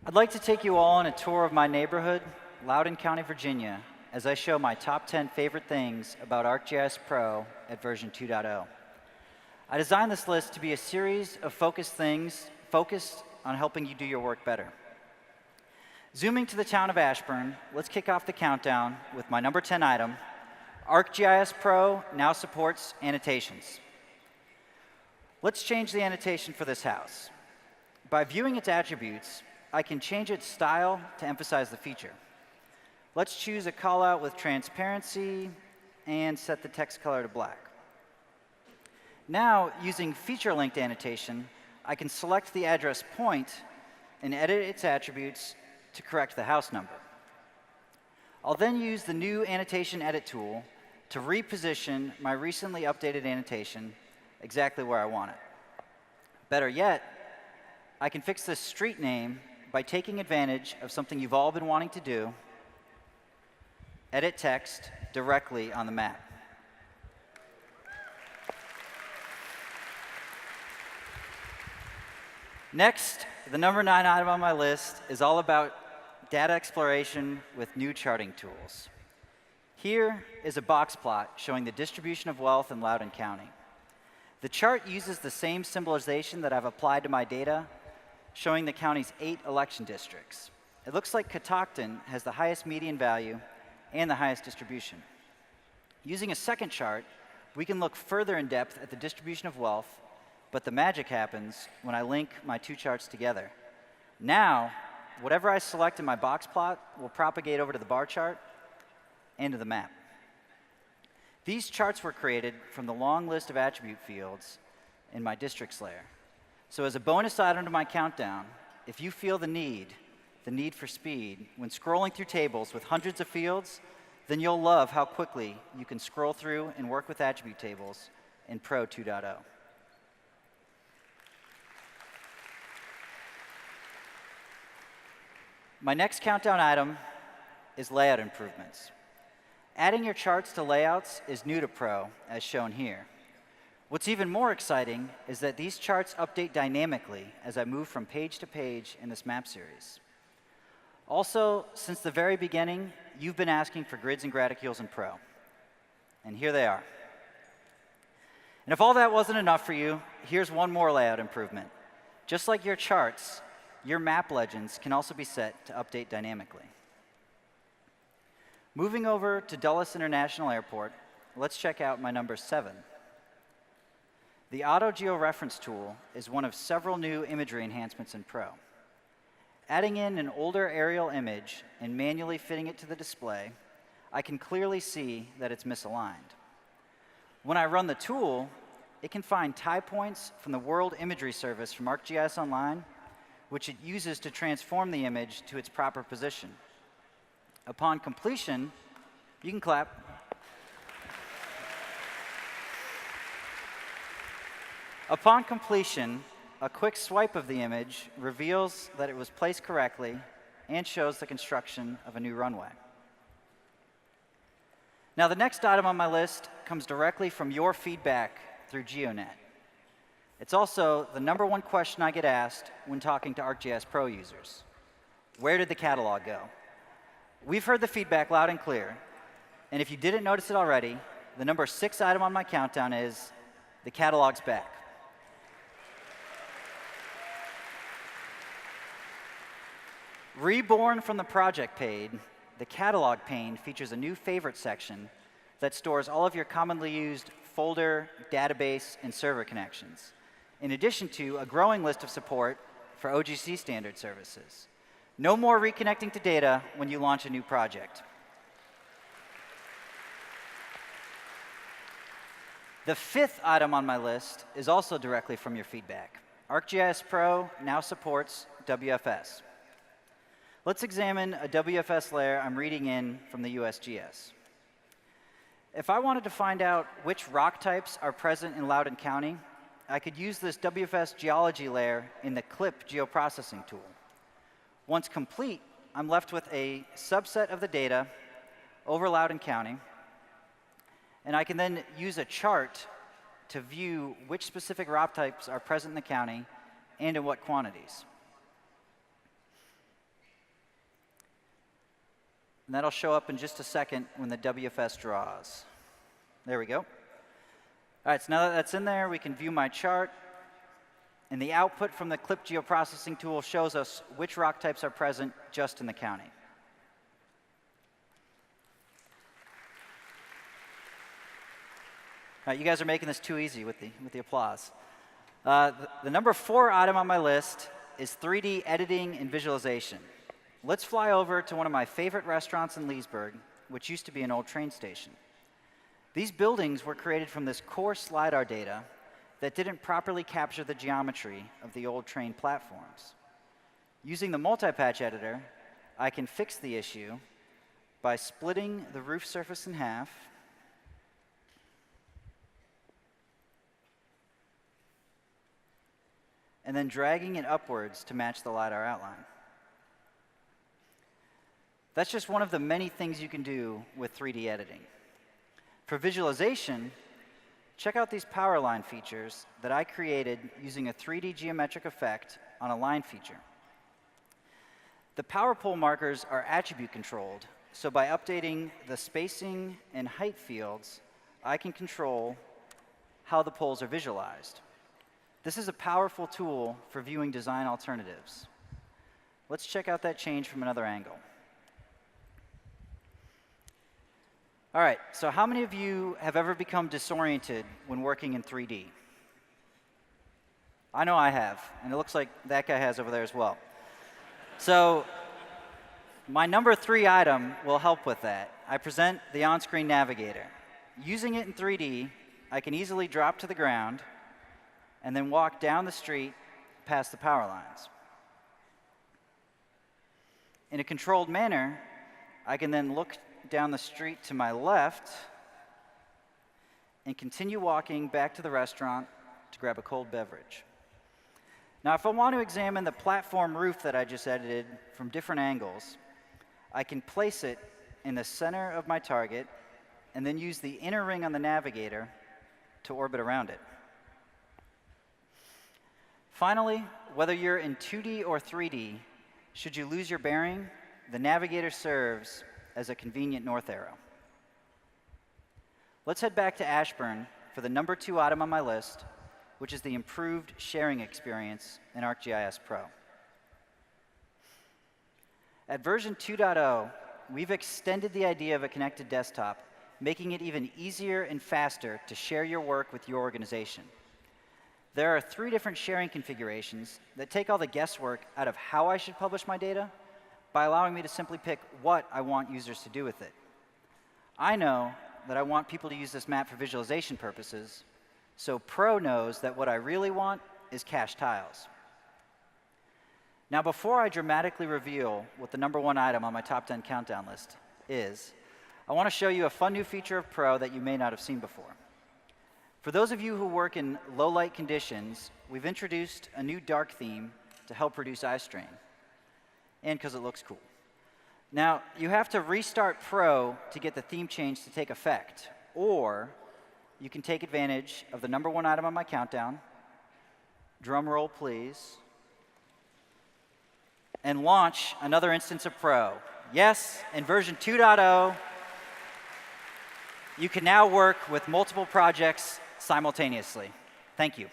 I'd like to take you all on a tour of my neighborhood, Loudoun County, Virginia, as I show my top 10 favorite things about ArcGIS Pro at version 2.0. I designed this list to be a series of focused things focused on helping you do your work better. Zooming to the town of Ashburn, let's kick off the countdown with my number 10 item. ArcGIS Pro now supports annotations. Let's change the annotation for this house. By viewing its attributes, I can change its style to emphasize the feature. Let's choose a callout with transparency and set the text color to black. Now, using feature-linked annotation, I can select the address point and edit its attributes to correct the house number. I'll then use the new annotation edit tool to reposition my recently updated annotation exactly where I want it. Better yet, I can fix this street name by taking advantage of something you've all been wanting to do: edit text directly on the map. Next, the number 9 item on my list is all about data exploration with new charting tools. Here is a box plot showing the distribution of wealth in Loudoun County. The chart uses the same symbolization that I've applied to my data, showing the county's 8 election districts. It looks like Catoctin has the highest median value and the highest distribution. Using a second chart, we can look further in depth at the distribution of wealth, but the magic happens when I link my two charts together. Now, whatever I select in my box plot will propagate over to the bar chart and to the map. These charts were created from the long list of attribute fields in my districts layer. So as a bonus item to my countdown, if you feel the need for speed, when scrolling through tables with hundreds of fields, then you'll love how quickly you can scroll through and work with attribute tables in Pro 2.0. My next countdown item is layout improvements. Adding your charts to layouts is new to Pro, as shown here. What's even more exciting is that these charts update dynamically as I move from page to page in this map series. Also, since the very beginning, you've been asking for grids and graticules in Pro. And here they are. And if all that wasn't enough for you, here's one more layout improvement. Just like your charts, your map legends can also be set to update dynamically. Moving over to Dulles International Airport, let's check out my number 7. The AutoGeo Reference tool is one of several new imagery enhancements in Pro. Adding in an older aerial image and manually fitting it to the display, I can clearly see that it's misaligned. When I run the tool, it can find tie points from the World Imagery Service from ArcGIS Online, which it uses to transform the image to its proper position. Upon completion, you can clap. Upon completion, a quick swipe of the image reveals that it was placed correctly and shows the construction of a new runway. Now, the next item on my list comes directly from your feedback through GeoNet. It's also the number 1 question I get asked when talking to ArcGIS Pro users. Where did the catalog go? We've heard the feedback loud and clear, and if you didn't notice it already, the number 6 item on my countdown is the catalog's back. Reborn from the project page, the catalog pane features a new favorite section that stores all of your commonly used folder, database, and server connections, in addition to a growing list of support for OGC standard services. No more reconnecting to data when you launch a new project. The 5th item on my list is also directly from your feedback. ArcGIS Pro now supports WFS. Let's examine a WFS layer I'm reading in from the USGS. If I wanted to find out which rock types are present in Loudoun County, I could use this WFS geology layer in the CLIP geoprocessing tool. Once complete, I'm left with a subset of the data over Loudoun County, and I can then use a chart to view which specific rock types are present in the county and in what quantities. And that'll show up in just a second when the WFS draws. There we go. All right, so now that that's in there, we can view my chart. And the output from the clip geoprocessing tool shows us which rock types are present just in the county. All right, you guys are making this too easy with the applause. The number 4 item on my list is 3D editing and visualization. Let's fly over to one of my favorite restaurants in Leesburg, which used to be an old train station. These buildings were created from this coarse LiDAR data that didn't properly capture the geometry of the old train platforms. Using the multi-patch editor, I can fix the issue by splitting the roof surface in half and then dragging it upwards to match the LiDAR outline. That's just one of the many things you can do with 3D editing. For visualization, check out these power line features that I created using a 3D geometric effect on a line feature. The power pole markers are attribute controlled, so by updating the spacing and height fields, I can control how the poles are visualized. This is a powerful tool for viewing design alternatives. Let's check out that change from another angle. All right, so how many of you have ever become disoriented when working in 3D? I know I have, and it looks like that guy has over there as well. So my number 3 item will help with that. I present the on-screen Navigator. Using it in 3D, I can easily drop to the ground and then walk down the street past the power lines. In a controlled manner, I can then look down the street to my left and continue walking back to the restaurant to grab a cold beverage. Now, if I want to examine the platform roof that I just edited from different angles, I can place it in the center of my target and then use the inner ring on the Navigator to orbit around it. Finally, whether you're in 2D or 3D, should you lose your bearing, the Navigator serves as a convenient north arrow. Let's head back to Ashburn for the number 2 item on my list, which is the improved sharing experience in ArcGIS Pro. At version 2.0, we've extended the idea of a connected desktop, making it even easier and faster to share your work with your organization. There are 3 different sharing configurations that take all the guesswork out of how I should publish my data by allowing me to simply pick what I want users to do with it. I know that I want people to use this map for visualization purposes, so Pro knows that what I really want is cached tiles. Now, before I dramatically reveal what the number 1 item on my top 10 countdown list is, I want to show you a fun new feature of Pro that you may not have seen before. For those of you who work in low light conditions, we've introduced a new dark theme to help reduce eye strain, and because it looks cool. Now, you have to restart Pro to get the theme change to take effect, or you can take advantage of the number 1 item on my countdown, drum roll please, and launch another instance of Pro. Yes, in version 2.0, you can now work with multiple projects simultaneously. Thank you.